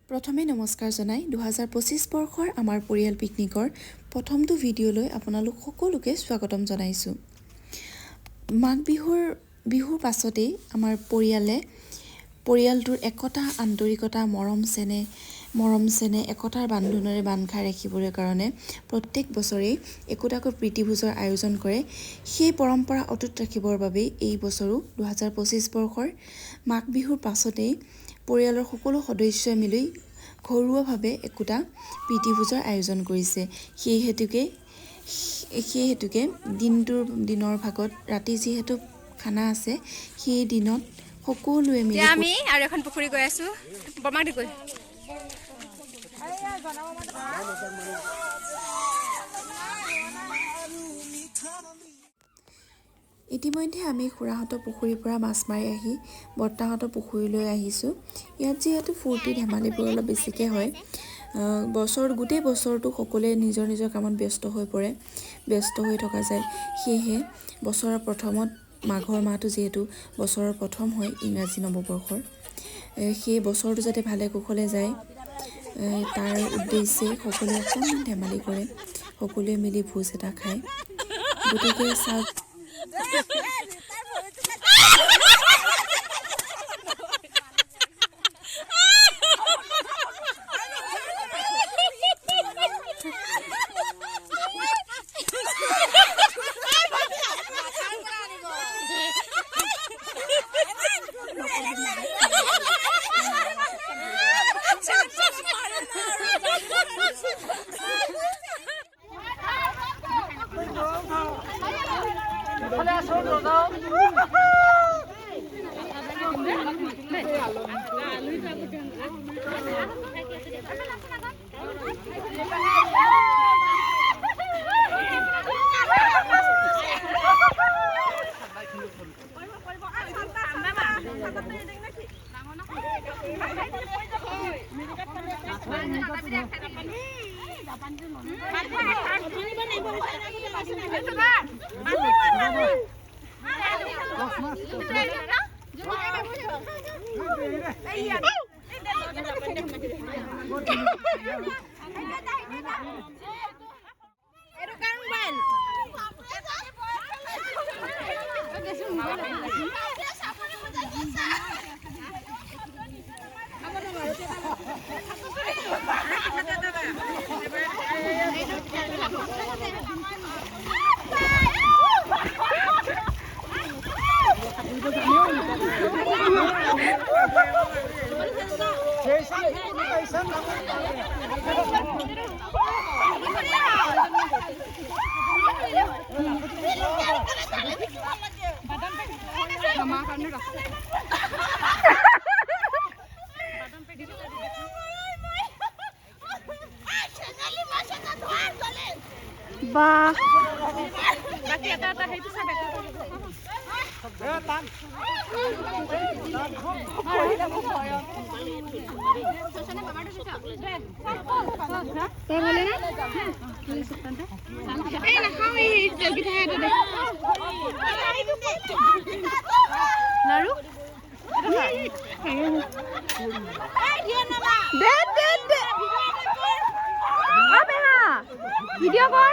প্ৰথমে নমস্কাৰ জনাই 2025 বৰ্ষৰ আমাৰ পৰিয়াল পিকনিকৰ প্ৰথমটো ভিডিঅ'লৈ আপোনালোক সকলোকে স্বাগতম জনাইছোঁ। মাঘ বিহুৰ পাছতেই আমাৰ পৰিয়ালটোৰ একতা, আন্তৰিকতা, মৰম চেনেহ একতাৰ বান্ধোনেৰে বান্ধ খাই ৰাখিবলৈ কাৰণে প্ৰত্যেক বছৰেই একোটাকৈ প্ৰীতিভোজৰ আয়োজন কৰে। সেই পৰম্পৰা অটুট ৰাখিবৰ বাবেই এই বছৰো 2025 বৰ্ষৰ মাঘ বিহুৰ পাছতেই পৰিয়ালৰ সকলো সদস্যই মিলি ঘৰুৱাভাৱে একোটা প্ৰীতিভোজৰ আয়োজন কৰিছে। সেই হেতুকে দিনৰ ভাগত ৰাতি যিহেতু খানা আছে, সেই দিনত সকলোৱে মিলি আমি আৰু এখন পুখুৰী গৈ আছো বৰমাক গৈ ইতিমধ্যে আমি খুৰাহঁতৰ পুখুৰীৰ পৰা মাছ মাৰি আহি বৰ্তাহঁতৰ পুখুৰীলৈ আহিছোঁ। ইয়াত যিহেতু ফূৰ্তি ধেমালিবোৰ অলপ বেছিকৈ হয়, গোটেই বছৰটো সকলোৱে নিজৰ নিজৰ কামত ব্যস্ত হৈ থকা যায়। সেয়েহে বছৰৰ প্ৰথমত মাঘৰ মাহটো যিহেতু বছৰৰ প্ৰথম হয় ইংৰাজী নৱবৰ্ষৰ, সেই বছৰটো যাতে ভালে কুশলে যায় তাৰ উদ্দেশ্যে সকলোৱে অকণমান ধেমালি কৰে, সকলোৱে মিলি ভোজ এটা খায়। গতিকে চাওক ভিডিঅ' কৰ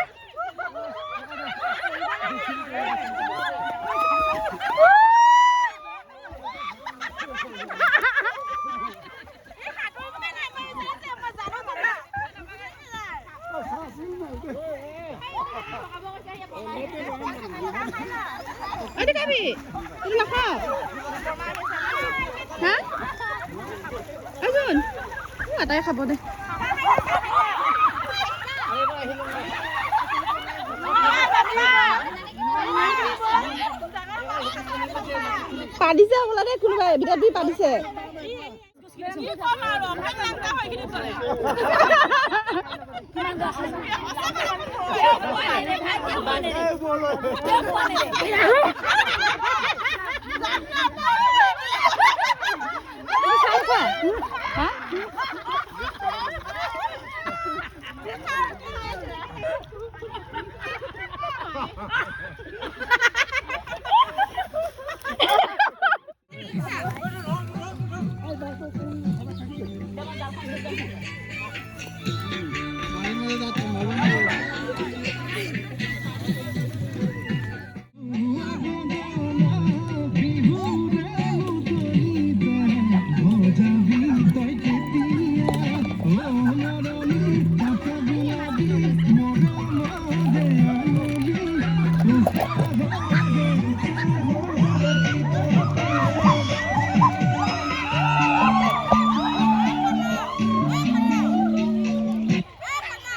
এটাই খাব দে। পাদিছে বোলা দে, কোনোবাই ভিতৰত দি পাদিছে।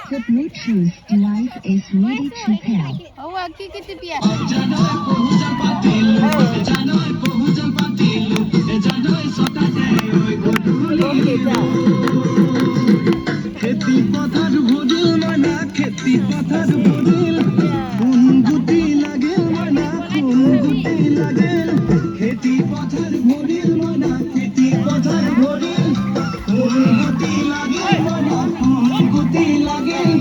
The Bluetooth device is ready to pair. খেতি পথার ভরিল মানা খেতি পথার ভরিল কোন গুটি লাগিল মানা কোন গুটি লাগিল খেতি পথার ভরিল মানা খেতি পথার ভরিল কোন গুটি লাগিল মানা কোন গুটি লাগিল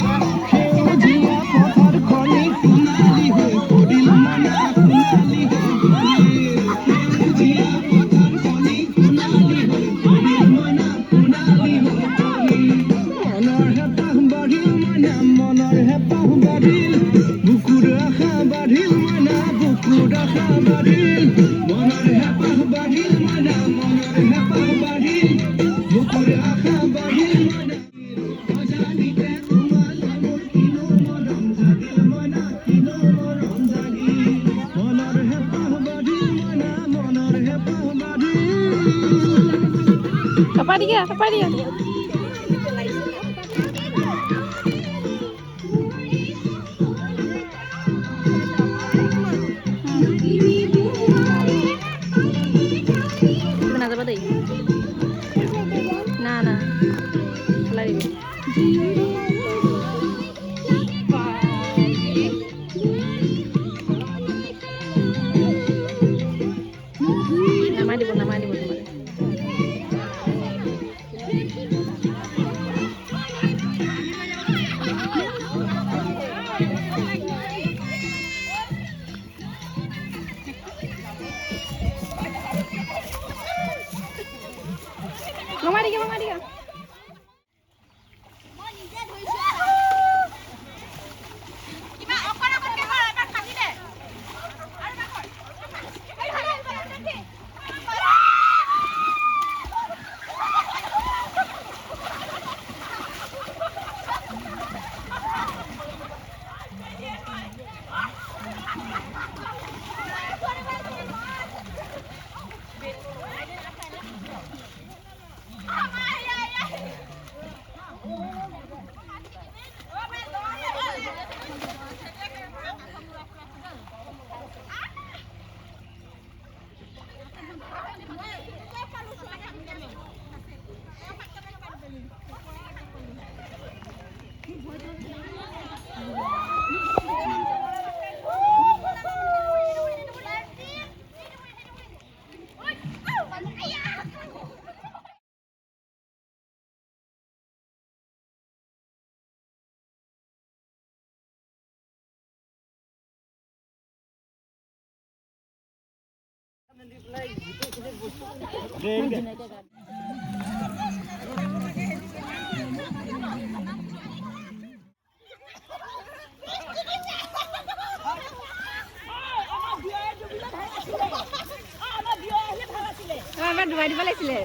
সেউজীয়া পথার খনি সোণালী হৈ পৰিল মানা সোণালী হৈ পৰিল সেউজীয়া পথাৰ খনি সোণালী হৈ পৰিল মানা সোণালী হৈ পৰিল মনৰ হেঁপাহ বাঢ়িল মানা মনৰ হেঁপাহ বাঢ়িল বুকুৰ আশা বাঢ়িল মানা বুকুৰ আশা বাঢ়িল মনৰ হেঁপাহ বাঢ়িল মানা মনৰ হেঁপাহ বাঢ়িল বুকুৰ আশা বাঢ়িল মানা অজানিতে তোমালৈ মোৰ কিনো মৰম জাগিল মানা কিনো মৰম জাগিল মনৰ হেঁপাহ বাঢ়িল মানা মনৰ হেঁপাহ বাঢ়িল Apa dia? Apa dia? Mana dapat tadi? Nah, nah. Lari. Nama di bawah, nama di bawah. Mama dia, mama dia. আমাৰ ডুবাই দিব লাগিছিলে।